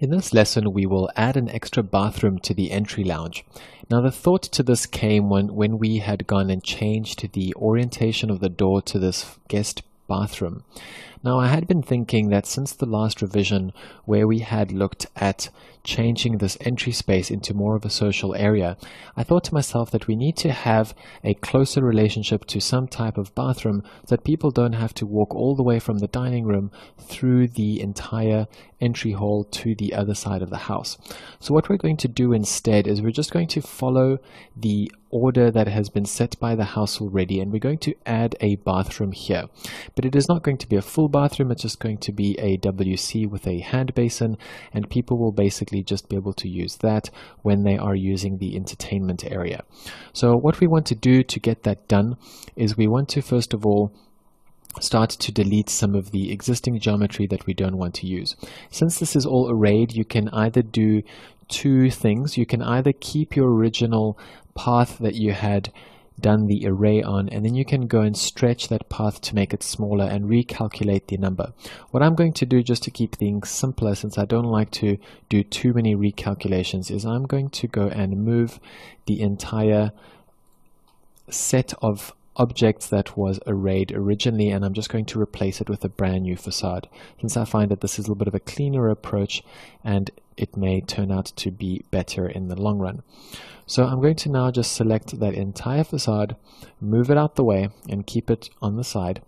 In this lesson, we will add an extra bathroom to the entry lounge. Now, the thought to this came when we had gone and changed the orientation of the door to this guest bathroom. Now, I had been thinking that since the last revision, where we had looked at changing this entry space into more of a social area, I thought to myself that we need to have a closer relationship to some type of bathroom so that people don't have to walk all the way from the dining room through the entire entry hall to the other side of the house. So what we're going to do instead is we're just going to follow the order that has been set by the house already, and we're going to add a bathroom here. But it is not going to be a full bathroom, it's just going to be a WC with a hand basin, and people will basically just be able to use that when they are using the entertainment area. So what we want to do to get that done is we want to first of all start to delete some of the existing geometry that we don't want to use. Since this is all arrayed, you can either do two things. You can either keep your original path that you had done the array on, and then you can go and stretch that path to make it smaller and recalculate the number. What I'm going to do, just to keep things simpler, since I don't like to do too many recalculations, is I'm going to go and move the entire set of objects that was arrayed originally, and I'm just going to replace it with a brand new facade, since I find that this is a little bit of a cleaner approach and it may turn out to be better in the long run. So I'm going to now just select that entire facade, move it out the way and keep it on the side,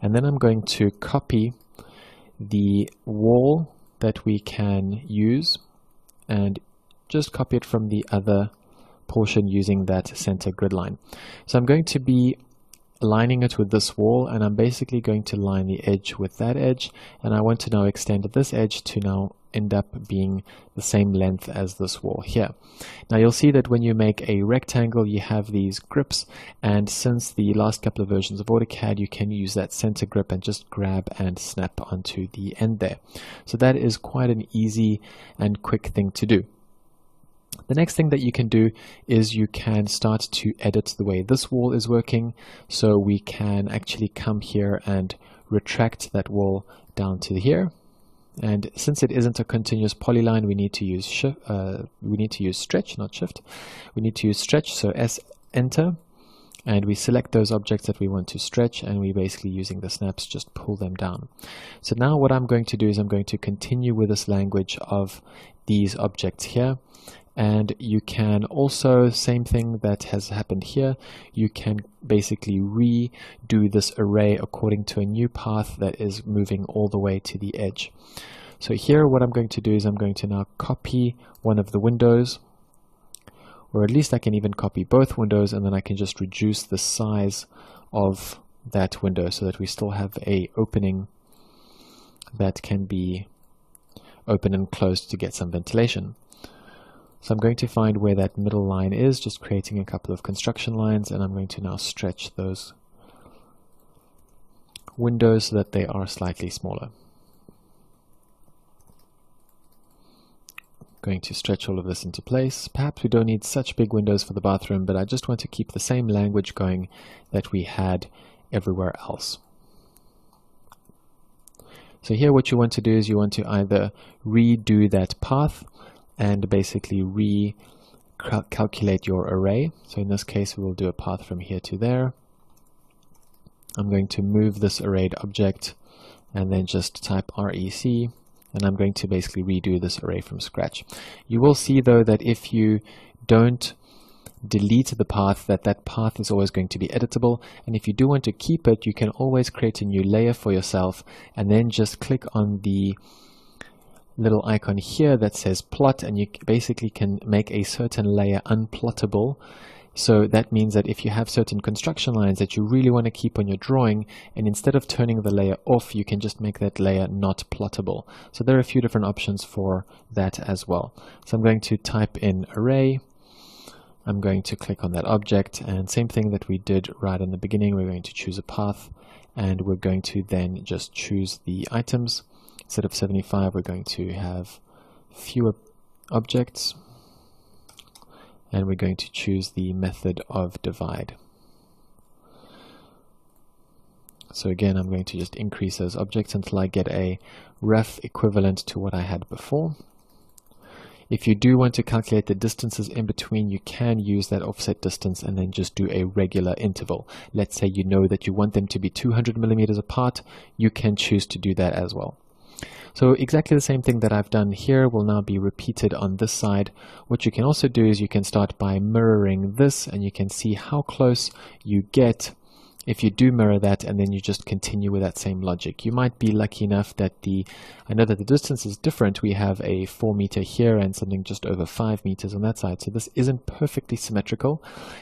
and then I'm going to copy the wall that we can use and just copy it from the other portion using that center grid line. So I'm going to be lining it with this wall, and I'm basically going to line the edge with that edge, and I want to now extend this edge to now end up being the same length as this wall here. Now you'll see that when you make a rectangle, you have these grips, and since the last couple of versions of AutoCAD, you can use that center grip and just grab and snap onto the end there. So that is quite an easy and quick thing to do. The next thing that you can do is you can start to edit the way this wall is working. So we can actually come here and retract that wall down to here. And since it isn't a continuous polyline, we need to use stretch, not shift. We need to use stretch, so S, enter, and we select those objects that we want to stretch, and we basically, using the snaps, just pull them down. So now what I'm going to do is I'm going to continue with this language of these objects here. And you can also, same thing that has happened here, you can basically redo this array according to a new path that is moving all the way to the edge. So here what I'm going to do is I'm going to now copy one of the windows, or at least I can even copy both windows, and then I can just reduce the size of that window so that we still have a opening that can be open and closed to get some ventilation. So I'm going to find where that middle line is, just creating a couple of construction lines, and I'm going to now stretch those windows so that they are slightly smaller. Going to stretch all of this into place. Perhaps we don't need such big windows for the bathroom, but I just want to keep the same language going that we had everywhere else. So here what you want to do is you want to either redo that path and basically recalculate your array. So in this case, we will do a path from here to there. I'm going to move this arrayed object and then just type REC, and I'm going to basically redo this array from scratch. You will see though that if you don't delete the path, that path is always going to be editable, and if you do want to keep it, you can always create a new layer for yourself and then just click on the little icon here that says plot, and you basically can make a certain layer unplottable. So that means that if you have certain construction lines that you really want to keep on your drawing, and instead of turning the layer off, you can just make that layer not plottable. So there are a few different options for that as well. So I'm going to type in array, I'm going to click on that object, and same thing that we did right in the beginning, we're going to choose a path, and we're going to then just choose the items. Instead of 75, we're going to have fewer objects, and we're going to choose the method of divide. So again, I'm going to just increase those objects until I get a rough equivalent to what I had before. If you do want to calculate the distances in between, you can use that offset distance and then just do a regular interval. Let's say you know that you want them to be 200 millimeters apart, you can choose to do that as well. So exactly the same thing that I've done here will now be repeated on this side. What you can also do is you can start by mirroring this, and you can see how close you get if you do mirror that, and then you just continue with that same logic. You might be lucky enough that I know that the distance is different. We have a 4 meter here and something just over 5 meters on that side. So this isn't perfectly symmetrical,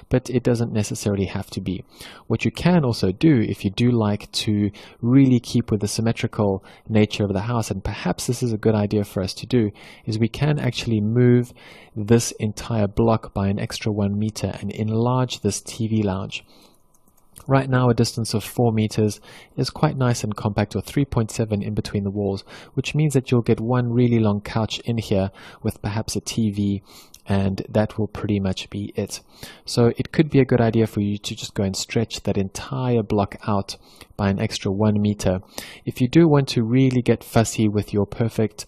but it doesn't necessarily have to be. What you can also do, if you do like to really keep with the symmetrical nature of the house, and perhaps this is a good idea for us to do, is we can actually move this entire block by an extra 1 meter and enlarge this TV lounge. Right now, a distance of 4 meters is quite nice and compact, or 3.7 in between the walls, which means that you'll get one really long couch in here with perhaps a TV, and that will pretty much be it. So it could be a good idea for you to just go and stretch that entire block out by an extra 1 meter. If you do want to really get fussy with your perfect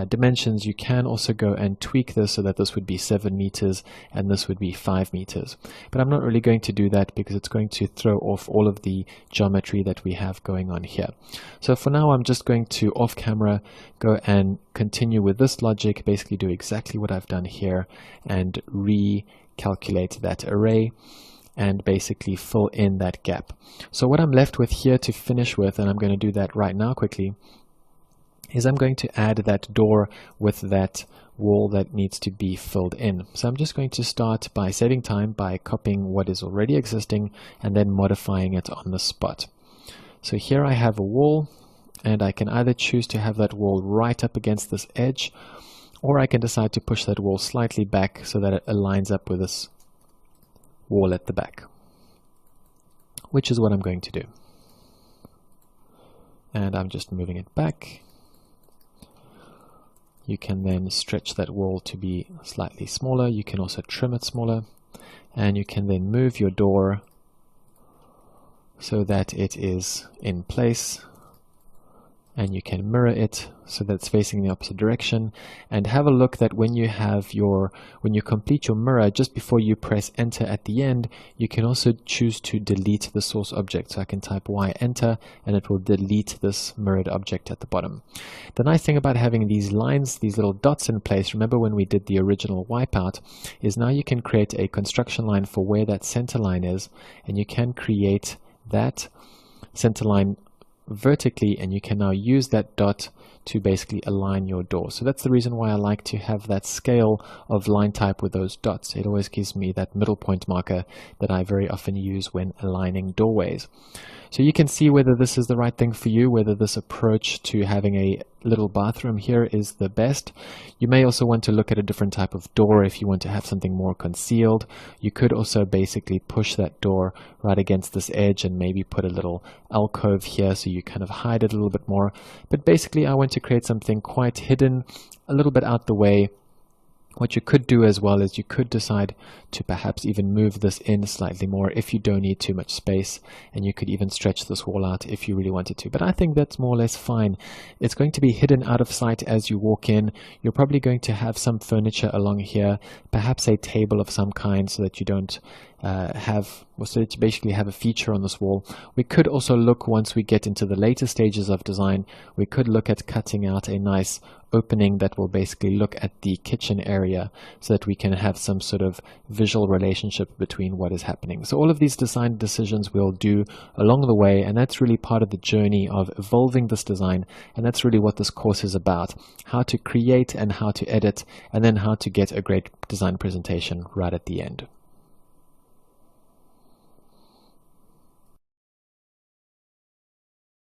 dimensions, you can also go and tweak this so that this would be 7 meters and this would be 5 meters. But I'm not really going to do that because it's going to throw off all of the geometry that we have going on here. So for now, I'm just going to off camera go and continue with this logic, basically do exactly what I've done here and recalculate that array and basically fill in that gap. So what I'm left with here to finish with, and I'm going to do that right now quickly, is I'm going to add that door with that wall that needs to be filled in. So I'm just going to start by saving time by copying what is already existing and then modifying it on the spot. So here I have a wall, and I can either choose to have that wall right up against this edge, or I can decide to push that wall slightly back so that it aligns up with this wall at the back, which is what I'm going to do. And I'm just moving it back. You can then stretch that wall to be slightly smaller. You can also trim it smaller, and you can then move your door so that it is in place, and you can mirror it so that it's facing the opposite direction. And have a look that when you complete your mirror, just before you press enter at the end, you can also choose to delete the source object. So I can type Y enter and it will delete this mirrored object at the bottom. The nice thing about having these lines, these little dots in place, remember when we did the original wipeout, is now you can create a construction line for where that center line is, and you can create that center line vertically, and you can now use that dot to basically align your door. So that's the reason why I like to have that scale of line type with those dots. It always gives me that middle point marker that I very often use when aligning doorways. So you can see whether this is the right thing for you, whether this approach to having a little bathroom here is the best. You may also want to look at a different type of door if you want to have something more concealed. You could also basically push that door right against this edge and maybe put a little alcove here so you kind of hide it a little bit more. But basically I want to create something quite hidden, a little bit out the way. What you could do as well is you could decide to perhaps even move this in slightly more if you don't need too much space, and you could even stretch this wall out if you really wanted to. But I think that's more or less fine. It's going to be hidden out of sight as you walk in. You're probably going to have some furniture along here, perhaps a table of some kind, so that you don't so that you basically have a feature on this wall. We could also look, once we get into the later stages of design, we could look at cutting out a nice opening that will basically look at the kitchen area so that we can have some sort of visual relationship between what is happening. So all of these design decisions we'll do along the way, and that's really part of the journey of evolving this design, and that's really what this course is about: how to create and how to edit, and then how to get a great design presentation right at the end.